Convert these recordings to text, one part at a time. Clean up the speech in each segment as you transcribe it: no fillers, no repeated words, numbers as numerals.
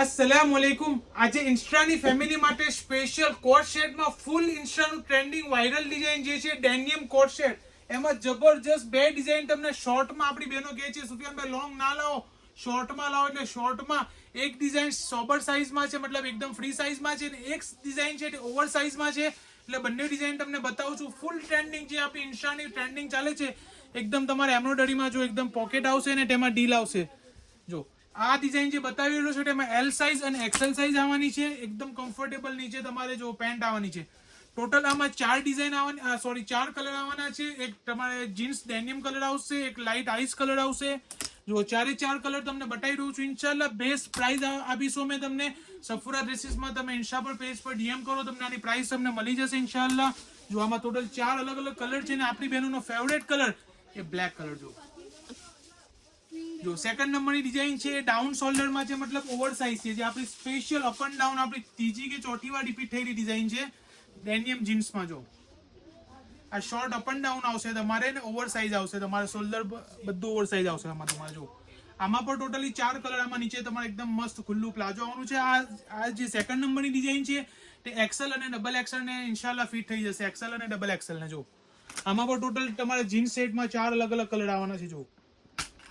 अस्सलामुअलैकुम। आज इंस्टानी फैमिली માટે સ્પેશિયલ કોટ સેટમાં ફૂલ ઇન્સ્ટાનું ટ્રેન્ડિંગ વાયરલ ડિઝાઇન જે છે ડેનિયમ કોટ સેટ, એમાં જબરજસ્ત બે ડિઝાઇન તમને શોર્ટમાં આપણી બહેનો કહે છે સુફિયાનભાઈ લોંગ ના લાવો, શોર્ટમાં લાવો. એટલે શોર્ટમાં એક ડિઝાઇન સોબર સાઇઝમાં છે, મતલબ એકદમ ફ્રી સાઇઝમાં છે, અને એક ડિઝાઇન છે તે ઓવર સાઇઝમાં છે. એટલે બંને ડિઝાઇન તમને બતાવું છું. ફૂલ ટ્રેન્ડિંગ જે આપણી ઇન્સ્ટાની ટ્રેન્ડિંગ ચાલે છે, એકદમ તમારે એમ્બ્રોઇડરીમાં જો એકદમ પોકેટ આવશે ને તેમાં ડીલ આવશે. જો આ ડિઝાઇન જે બતાવી રહ્યો છે તેમાં એલ સાઇઝ અને એક્સેલ સાઇઝ આવવાની છે. એકદમ કમ્ફર્ટેબલ નીચે તમારે જો પેન્ટ આવવાની છે. ટોટલ આમાં ચાર ડિઝાઇન આવવાની, ચાર કલર આવવાના છે. એક તમારે જીન્સ ડેનિયમ કલર આવશે, એક લાઇટ આઈસ કલર આવશે. જો ચારે ચાર કલર તમને બતાવી રહ્યું છું. ઇન્શાલ્લાહ બેસ્ટ પ્રાઇસ આપીશું મેં તમને. સફુરા ડ્રેસીસમાં તમે ઇન્સ્ટા પર પેજ પર ડીએમ કરો, તમને આની પ્રાઇસ તમને મળી જશે ઇન્શાલ્લાહ. જો આમાં ટોટલ ચાર અલગ અલગ કલર છે, ને આપણી બહેનોનો ફેવરેટ કલર એ બ્લેક કલર. જો સેકન્ડ નંબરની ડિઝાઇન છે એ ડાઉન શોલ્ડરમાં છે, મતલબ ઓવર સાઇઝ છે, જે આપણી સ્પેશિયલ અપ એન્ડ ડાઉન આપણી ત્રીજી કે ચોથી વાર રિપીટ થયેલી ડિઝાઇન છે ડેનિયમ જીન્સમાં. જો આ શોર્ટ અપ એન્ડ ડાઉન આવશે તમારે, ને ઓવર સાઇઝ આવશે તમારે, શોલ્ડર બધું ઓવર સાઇઝ આવશે આમાં તમારે. જો આમાં પણ ટોટલી ચાર કલર, આમાં નીચે તમારે એકદમ મસ્ત ખુલ્લું પ્લાઝો આવવાનું છે. આ જે સેકન્ડ નંબરની ડિઝાઇન છે તે એક્સેલ અને ડબલ એક્સેલ ને ઇન્શાલ્લાહ ફિટ થઈ જશે. એક્સેલ અને ડબલ એક્સેલ ને જો આમાં પણ ટોટલ તમારે જીન્સ સેટમાં ચાર અલગ અલગ કલર આવવાના છે. જો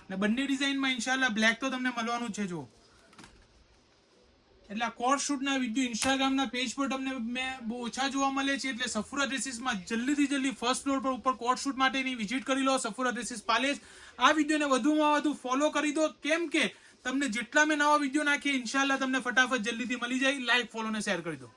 ને બંને ડિઝાઇનમાં ઇન્શાલ્લાહ બ્લેક તો તમને મળવાનું છે. જો એટલે આ કોટ શૂટના વિડીયો ઇન્સ્ટાગ્રામના પેજ પર તમને મેં બહુ ઓછા જોવા મળે છે. એટલે સફુરા ડ્રેસીસમાં જલ્દીથી જલ્દી ફર્સ્ટ ફ્લોર પર ઉપર કોટ શૂટ માટેની વિઝિટ કરી લો, સફુરા ડ્રેસીસ પાલેજ. આ વિડીયોને વધુમાં વધુ ફોલો કરી દો, કેમ કે તમને જેટલા મેં નવા વિડીયો નાખીએ ઇન્શાલ્લાહ તમને ફટાફટ જલ્દીથી મળી જાય. લાઈક, ફોલો ને શેર કરી દો.